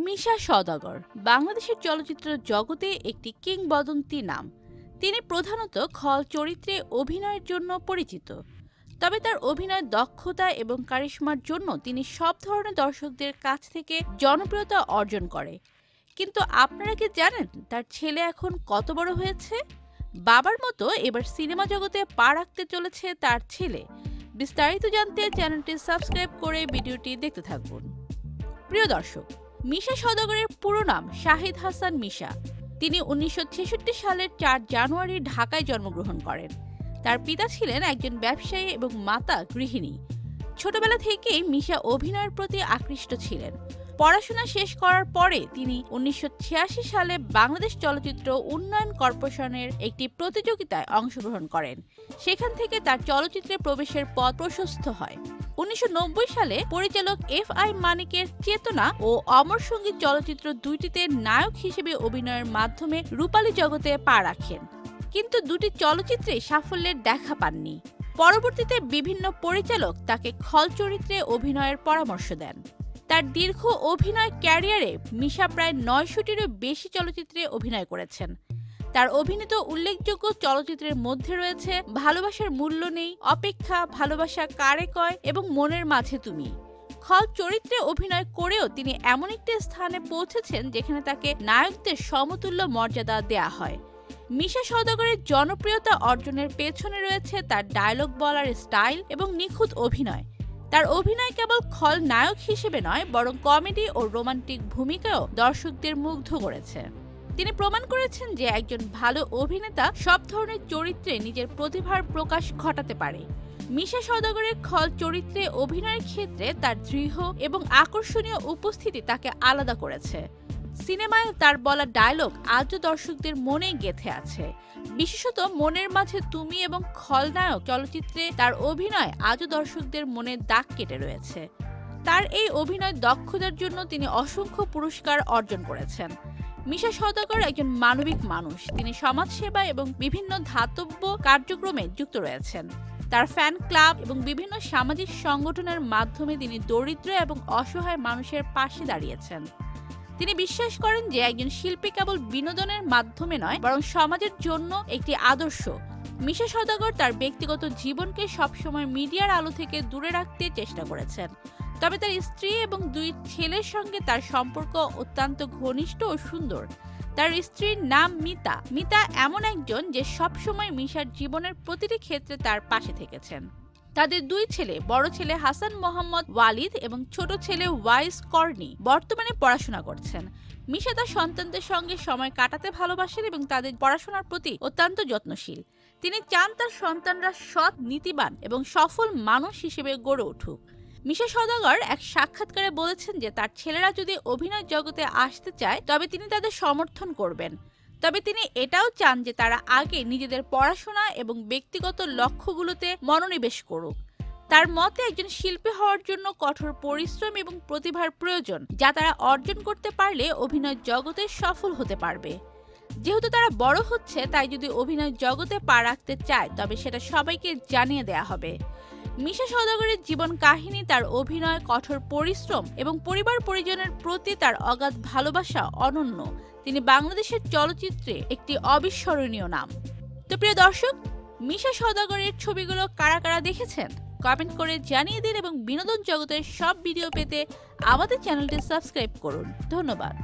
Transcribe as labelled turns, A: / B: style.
A: মিশা সওদাগর বাংলাদেশের চলচ্চিত্র জগতে একটি কিংবদন্তি নাম। তিনি প্রধানত খল চরিত্রে অভিনয়ের জন্য পরিচিত। তবে তার অভিনয়ের দক্ষতা এবং কারিশমার জন্য তিনি সব ধরনের দর্শকদের কাছ থেকে জনপ্রিয়তা অর্জন করে। কিন্তু আপনারা কি জানেন তার ছেলে এখন কত বড় হয়েছে? বাবার মতো এবার সিনেমা জগতে পা রাখতে চলেছে তার ছেলে। বিস্তারিত জানতে চ্যানেলটি সাবস্ক্রাইব করে ভিডিওটি দেখতে থাকুন। প্রিয় দর্শক, মিশা সওদাগরের পুরো নাম শাহিদ হাসান মিশা। তিনি 1966 সালের 4 জানুয়ারি ঢাকায় জন্মগ্রহণ করেন। তার পিতা ছিলেন একজন ব্যবসায়ী এবং মাতা গৃহিণী। ছোটবেলা থেকেই মিশা অভিনয়ের প্রতি আকৃষ্ট ছিলেন। পড়াশোনা শেষ করার পরে তিনি 1986 সালে বাংলাদেশ চলচ্চিত্র উন্নয়ন কর্পোরেশনের একটি প্রতিযোগিতায় অংশগ্রহণ করেন। সেখান থেকে তার চলচ্চিত্রে প্রবেশের পথ প্রশস্ত হয়। 1990 সালে পরিচালক এফ.আই. মানিকের চেতনা ও অমর সঙ্গীত চলচ্চিত্র দুইটিতে নায়ক হিসেবে অভিনয়ের মাধ্যমে রূপালী জগতে পা রাখেন। কিন্তু দুটি চলচ্চিত্রে সাফল্যের দেখা পাননি। পরবর্তীতে বিভিন্ন পরিচালক তাকে খল চরিত্রে অভিনয়ের পরামর্শ দেন। তার দীর্ঘ অভিনয় ক্যারিয়ারে মিশা প্রায় 900টিরও বেশি চলচ্চিত্রে অভিনয় করেছেন। তার অভিনীত উল্লেখযোগ্য চলচ্চিত্রের মধ্যে রয়েছে ভালোবাসার মূল্য নেই, অপেক্ষা, ভালোবাসা কারে কয় এবং মনের মাঝে তুমি। খল চরিত্রে অভিনয় করেও তিনি এমন একটি স্থানে পৌঁছেছেন যেখানে তাকে নায়কদের সমতুল্য মর্যাদা দেয়া হয়। মিশা সওদাগরের জনপ্রিয়তা অর্জনের পেছনে রয়েছে তার ডায়লগ বলার স্টাইল এবং নিখুঁত অভিনয়। তার অভিনয় কেবল খল নায়ক হিসেবে নয়, বরং কমেডি ও রোমান্টিক ভূমিকায়ও দর্শকদের মুগ্ধ করেছে। তিনি প্রমাণ করেছেন যে একজন ভালো অভিনেতা সব ধরনের চরিত্রে নিজের প্রতিভার প্রকাশ ঘটাতে পারে। মিশা সওদাগরের খল চরিত্রে অভিনয়ের ক্ষেত্রে তার দৃঢ় এবং আকর্ষণীয় উপস্থিতি তাকে আলাদা করেছে। সিনেমায় তার বলা ডায়লগ আজও দর্শকদের মনে গেঁথে আছে। বিশেষত মনের মাঝে তুমি এবং খলনায়ক চলচ্চিত্রে তার অভিনয় আজও দর্শকদের মনে দাগ কেটে রয়েছে। তার এই অভিনয় দক্ষতার জন্য তিনি অসংখ্য পুরস্কার অর্জন করেছেন। মিশা সওদাগর একজন মানবিক মানুষ। তিনি সমাজসেবা এবং বিভিন্ন ধাতব্য কার্যক্রমে যুক্ত রয়েছেন। তার ফ্যান ক্লাব এবং বিভিন্ন সামাজিক সংগঠনের মাধ্যমে তিনি দরিদ্র এবং অসহায় মানুষের পাশে দাঁড়িয়েছেন। তিনি বিশ্বাস করেন যে একজন শিল্পী কেবল বিনোদনের মাধ্যমে নয়, বরং সমাজের জন্য একটি আদর্শ। মিশা সওদাগর তার ব্যক্তিগত জীবনকে সবসময় মিডিয়ার আলো থেকে দূরে রাখতে চেষ্টা করেছেন। তবে তার স্ত্রী এবং 2 ছেলের সঙ্গে তার সম্পর্ক অত্যন্ত ঘনিষ্ঠ ও সুন্দর। তার স্ত্রীর নাম মিতা। মিতা এমন একজন যে সবসময় মিশার জীবনের প্রতিটি ক্ষেত্রে তার পাশে থেকেছেন। তাদের 2 ছেলে, বড় ছেলে হাসান মোহাম্মদ ওয়ালিদ এবং ছোট ছেলে ওয়াইস কর্নি বর্তমানে পড়াশোনা করছেন। মিশা তার সন্তানদের সঙ্গে সময় কাটাতে ভালোবাসেন এবং তাদের পড়াশোনার প্রতি অত্যন্ত যত্নশীল। তিনি চান তার সন্তানরা সৎ, নীতিবান এবং সফল মানুষ হিসেবে গড়ে উঠুক। মিশা সওদাগর এক সাক্ষাৎকারে বলেছেন যে তার ছেলেরা যদি অভিনয় জগতে আসতে চায় তবে তিনি তাদের সমর্থন করবেন। তবে তিনি এটাও চান যে তারা আগে নিজেদের পড়াশোনা এবং ব্যক্তিগত লক্ষ্যগুলোতে মনোনিবেশ করুক। তার মতে একজন শিল্পী হওয়ার জন্য কঠোর পরিশ্রম এবং প্রতিভার প্রয়োজন, যা তারা অর্জন করতে পারলে অভিনয় জগতে সফল হতে পারবে। যেহেতু তারা বড় হচ্ছে, তাই যদি অভিনয় জগতে পা রাখতে চায় তবে সেটা সবাইকে জানিয়ে দেয়া হবে। মিশা সওদাগরের জীবন কাহিনী, তার অভিনয়, কঠোর পরিশ্রম এবং পরিবার পরিজনের প্রতি তার অগাধ ভালোবাসা অনন্য। তিনি বাংলাদেশের চলচ্চিত্রে একটি অবিস্মরণীয় নাম। তো প্রিয় দর্শক, মিশা সওদাগরের ছবিগুলো কারা কারা দেখেছেন কমেন্ট করে জানিয়ে দিন এবং বিনোদন জগতের সব ভিডিও পেতে আমাদের চ্যানেলটি সাবস্ক্রাইব করুন। ধন্যবাদ।